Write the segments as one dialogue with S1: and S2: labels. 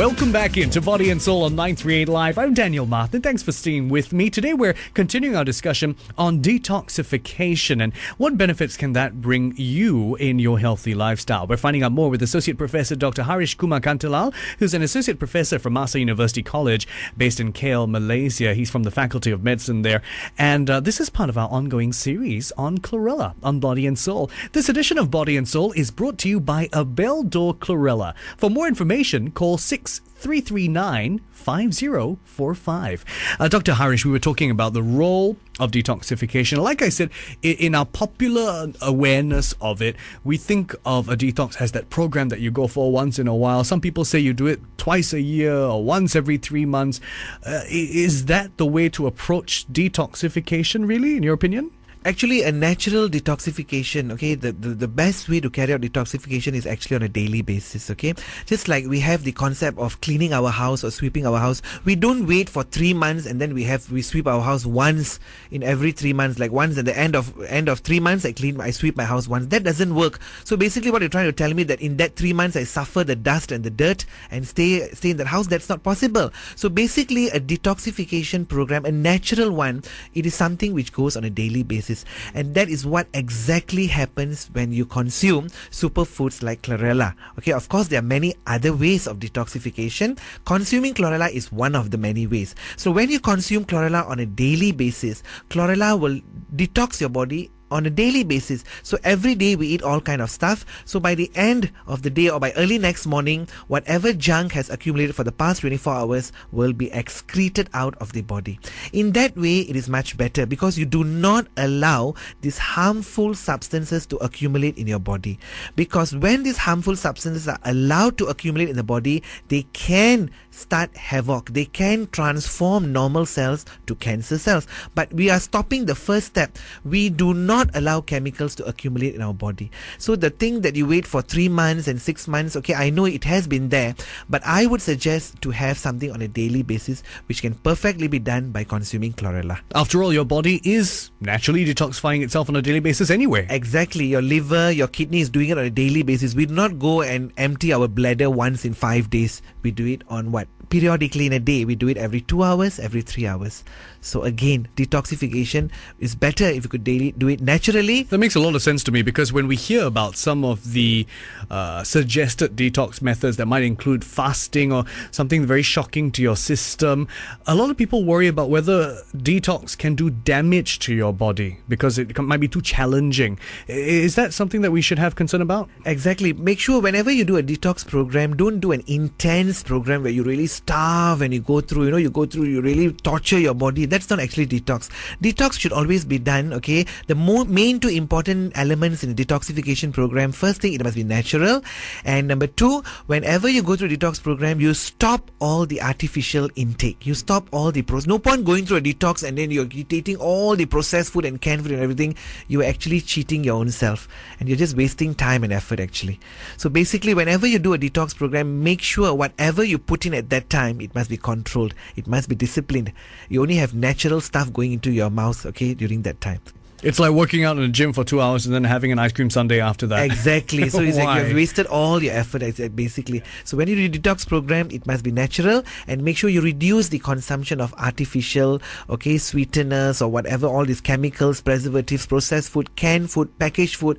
S1: Welcome back into Body and Soul on 938 Live. I'm Daniel Martin. Thanks for staying with me. Today we're continuing our discussion on detoxification and what benefits can that bring you in your healthy lifestyle. We're finding out more with Associate Professor Dr Haresh Kumar, who's an Associate Professor from Masa University College based in KL, Malaysia. He's from the Faculty of Medicine there. And this is part of our ongoing series on Chlorella, on Body and Soul. This edition of Body and Soul is brought to you by abeilledor Chlorella. For more information, call 6339-5045. Dr. Haresh, we were talking about the role of detoxification. Like I said, in our popular awareness of it, we think of a detox as that program that you go for once in a while. Some people say you do it twice a year or once every 3 months. Is that the way to approach detoxification, really, in your opinion?
S2: Actually, a natural detoxification, okay, the best way to carry out detoxification is actually on a daily basis, okay. Just like we have the concept of cleaning our house or sweeping our house, we don't wait for 3 months and then we sweep our house once in every 3 months. Like once at the end of 3 months, I sweep my house once. That doesn't work. So basically, what you're trying to tell me that in that 3 months I suffer the dust and the dirt and stay in that house. That's not possible. So basically, a detoxification program, a natural one, it is something which goes on a daily basis. And that is what exactly happens when you consume superfoods like Chlorella. Okay, of course, there are many other ways of detoxification. Consuming Chlorella is one of the many ways. So when you consume Chlorella on a daily basis, Chlorella will detox your body on a daily basis. So every day we eat all kind of stuff. So by the end of the day or by early next morning, whatever junk has accumulated for the past 24 hours will be excreted out of the body. In that way, it is much better because you do not allow these harmful substances to accumulate in your body. Because when these harmful substances are allowed to accumulate in the body, they can start havoc. They can transform normal cells to cancer cells. But we are stopping the first step. We do not allow chemicals to accumulate in our body. So the thing that you wait for 3 months and 6 months, okay, I know it has been there, but I would suggest to have something on a daily basis which can perfectly be done by consuming Chlorella.
S1: After all, your body is naturally detoxifying itself on a daily basis anyway.
S2: Exactly. Your liver, your kidney is doing it on a daily basis. We do not go and empty our bladder once in 5 days. We do it on periodically in a day. We do it every 2 hours, every 3 hours. So again, detoxification is better if you could daily do it naturally.
S1: That makes a lot of sense to me because when we hear about some of the suggested detox methods that might include fasting or something very shocking to your system, a lot of people worry about whether detox can do damage to your body because it might be too challenging. Is that something that we should have concern about?
S2: Exactly. Make sure whenever you do a detox program, don't do an intense program where you really starve and you really torture your body. That's not actually detox. Detox should always be done, okay? The main two important elements in a detoxification program, first thing, it must be natural. And number two, whenever you go through a detox program, you stop all the artificial intake. You stop all the no point going through a detox and then you're eating all the processed food and canned food and everything. You are actually cheating your own self and you're just wasting time and effort actually. So basically, whenever you do a detox program, make sure whatever you put in at that time, it must be controlled. It must be disciplined. You only have natural stuff going into your mouth, okay, during that time.
S1: It's like working out in a gym for 2 hours and then having an ice cream sundae after that.
S2: Exactly. So it's like you've wasted all your effort, basically. So when you do a detox program, it must be natural and make sure you reduce the consumption of artificial, okay, sweeteners or whatever, all these chemicals, preservatives, processed food, canned food, packaged food.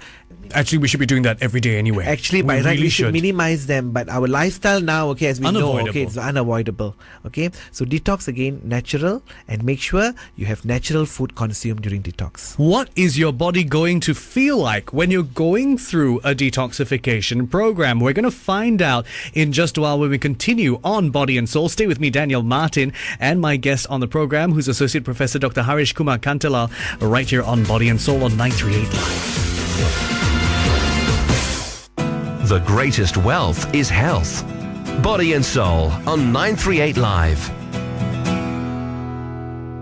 S1: Actually, we should be doing that every day anyway.
S2: Actually, by right, we should minimize them. But our lifestyle now, okay, as we know, okay, it's unavoidable. Okay, so detox again, natural, and make sure you have natural food consumed during detox.
S1: What is your body going to feel like when you're going through a detoxification program? We're going to find out in just a while when we continue on Body and Soul. Stay with me, Daniel Martin, and my guest on the program, who's Associate Professor Dr Haresh Kumar, right here on Body and Soul on 938 Live.
S3: The greatest wealth is health. Body and Soul on 938 Live.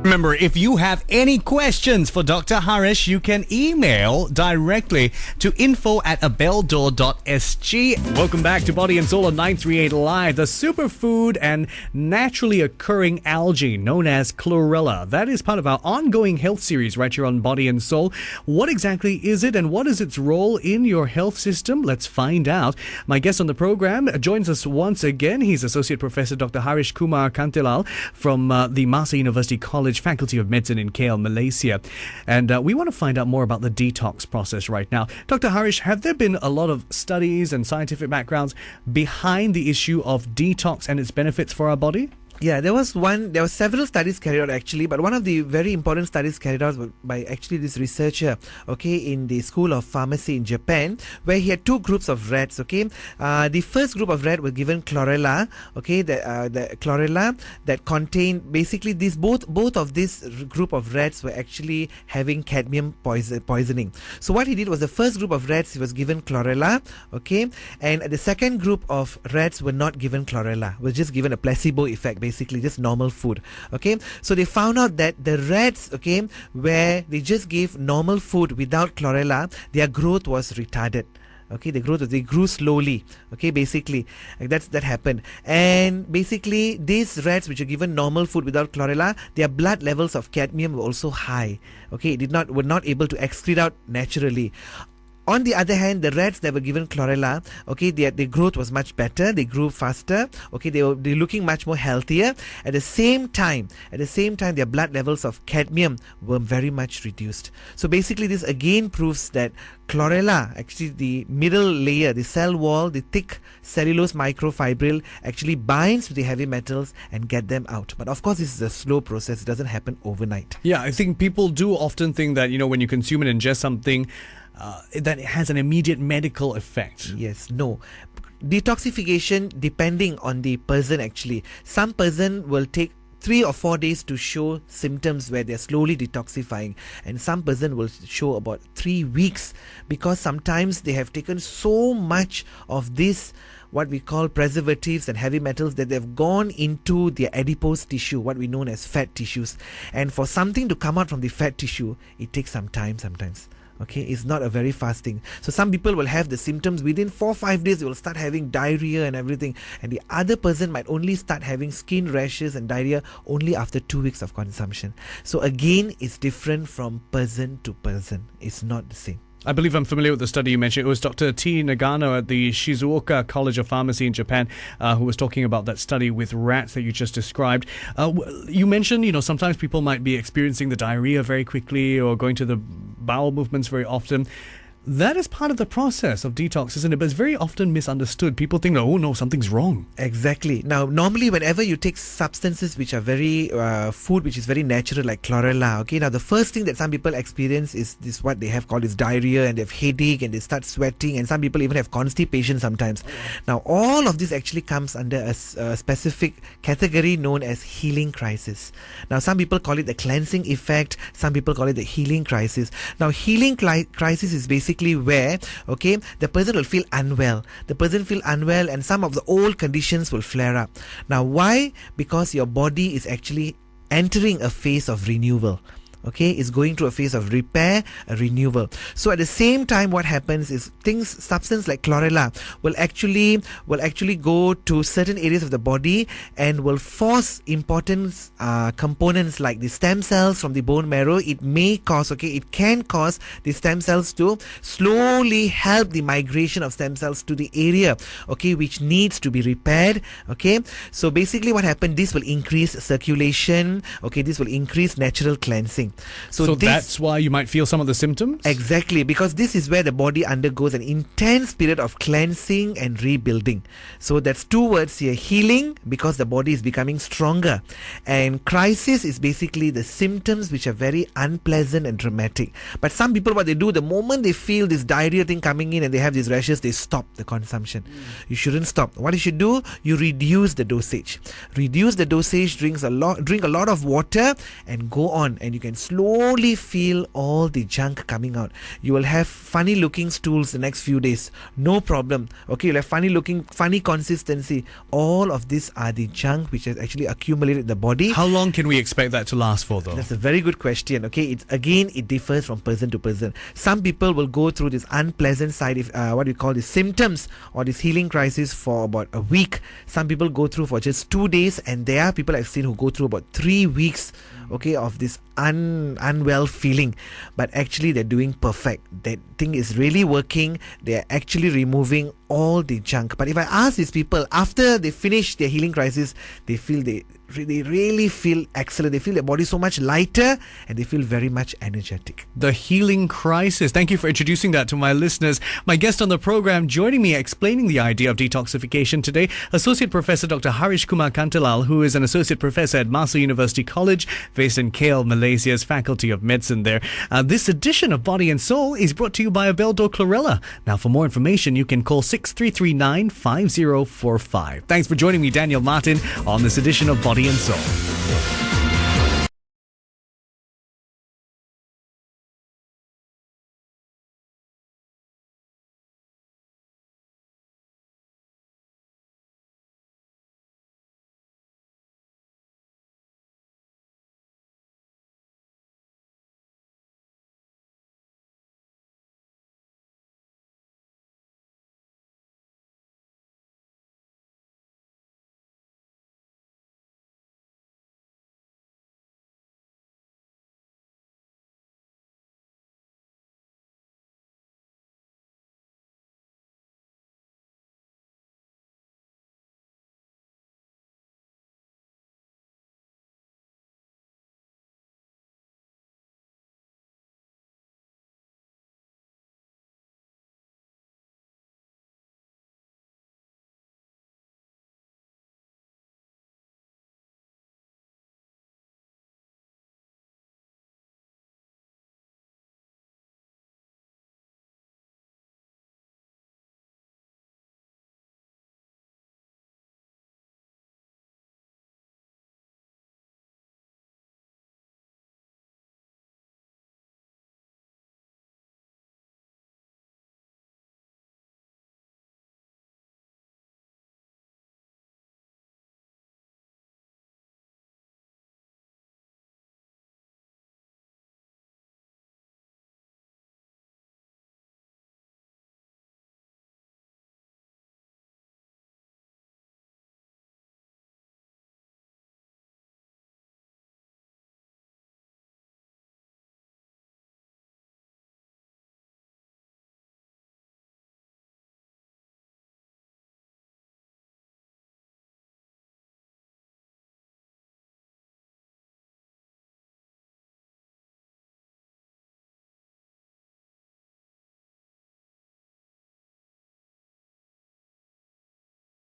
S1: Remember, if you have any questions for Dr. Haresh, you can email directly to info@abeilledor.sg. Welcome back to Body and Soul on 938 Live. The superfood and naturally occurring algae known as Chlorella. That is part of our ongoing health series right here on Body and Soul. What exactly is it and what is its role in your health system? Let's find out. My guest on the program joins us once again. He's Associate Professor Dr. Haresh Kumar Kantilal from the Masa University College Faculty of Medicine in KL, Malaysia. And we want to find out more about the detox process right now. Dr. Haresh, have there been a lot of studies and scientific backgrounds behind the issue of detox and its benefits for our body?
S2: Yeah, there were several studies carried out actually, but one of the very important studies carried out was by actually this researcher, okay, in the School of Pharmacy in Japan, where he had two groups of rats, okay. The first group of rats were given Chlorella, okay, the Chlorella that contained basically these both of this group of rats were actually having cadmium poisoning. So what he did was the first group of rats he was given Chlorella, okay, and the second group of rats were not given Chlorella, was just given a placebo effect, basically just normal food, okay. So they found out that the rats, okay, where they just gave normal food without Chlorella, their growth was retarded. Okay, they grew slowly. Okay, basically, that happened. And basically, these rats which are given normal food without Chlorella, their blood levels of cadmium were also high. Okay, were not able to excrete out naturally. On the other hand, the rats that were given Chlorella, okay, their growth was much better. They grew faster. Okay, they're looking much more healthier. At the same time, their blood levels of cadmium were very much reduced. So basically, this again proves that Chlorella, actually the middle layer, the cell wall, the thick cellulose microfibril, actually binds to the heavy metals and get them out. But of course, this is a slow process. It doesn't happen overnight.
S1: Yeah, I think people do often think that, when you consume and ingest something, that it has an immediate medical effect.
S2: Yes, no. Detoxification, depending on the person actually. Some person will take 3 or 4 days to show symptoms where they're slowly detoxifying, and some person will show about 3 weeks, because sometimes they have taken so much of this what we call preservatives and heavy metals that they've gone into their adipose tissue, what we know as fat tissues. And for something to come out from the fat tissue, it takes some time sometimes. Okay, it's not a very fast thing. So some people will have the symptoms within 4 or 5 days. They will start having diarrhea and everything, and the other person might only start having skin rashes and diarrhea only after 2 weeks of consumption. So again, it's different from person to person. It's not the same.
S1: I believe I'm familiar with the study you mentioned. It was Dr. T. Nagano at the Shizuoka College of Pharmacy in Japan who was talking about that study with rats that you just described. You mentioned, sometimes people might be experiencing the diarrhea very quickly or going to the bowel movements very often. That is part of the process of detox, isn't it? But it's very often misunderstood. People think, oh no, something's wrong.
S2: Exactly. Now, normally whenever you take substances which are very food which is very natural, like Chlorella, okay, now the first thing that some people experience is this, what they have called is diarrhea, and they have headache and they start sweating, and some people even have constipation sometimes. Now, all of this actually comes under a specific category known as healing crisis. Now, some people call it the cleansing effect, some people call it the healing crisis. Now, healing crisis is basically where, okay, the person will feel unwell. And some of the old conditions will flare up. Now, why? Because your body is actually entering a phase of renewal. Okay, is going through a phase of repair, a renewal. So at the same time, what happens is substance like Chlorella will actually go to certain areas of the body and will force important components like the stem cells from the bone marrow. It can cause the stem cells to slowly help the migration of stem cells to the area, okay, which needs to be repaired. Okay, so basically what happened, this will increase circulation. Okay, this will increase natural cleansing.
S1: So that's why you might feel some of the symptoms?
S2: Exactly, because this is where the body undergoes an intense period of cleansing and rebuilding. So that's 2 words here: healing, because the body is becoming stronger, and crisis is basically the symptoms which are very unpleasant and dramatic. But some people, what they do, the moment they feel this diarrhea thing coming in and they have these rashes, they stop the consumption. You shouldn't stop. What you should do, you reduce the dosage. Drink a lot of water, and go on, and you can slowly feel all the junk coming out. You will have funny looking stools the next few days. No problem. Okay, you'll have funny consistency. All of these are the junk which has actually accumulated in the body.
S1: How long can we expect that to last for, though?
S2: That's a very good question. Okay, it differs from person to person. Some people will go through this unpleasant side, what we call the symptoms or this healing crisis for about a week. Some people go through for just 2 days, and there are people I've seen who go through about 3 weeks, okay, of this unwell feeling. But actually they're doing perfect. That thing is really working. They're actually removing all the junk. But if I ask these people, after they finish their healing crisis, they really feel excellent. They feel their body so much lighter, and they feel very much energetic.
S1: The healing crisis. Thank you for introducing that to my listeners. My guest on the program, joining me explaining the idea of detoxification today, Associate Professor Dr Haresh Kumar, who is an Associate Professor at Masa University College, based in KL, Malaysia's Faculty of Medicine there. This edition of Body and Soul is brought to you by abeilledor Chlorella. Now, for more information, you can call 6339 5045. Thanks for joining me, Daniel Martin, on this edition of Body and Soul.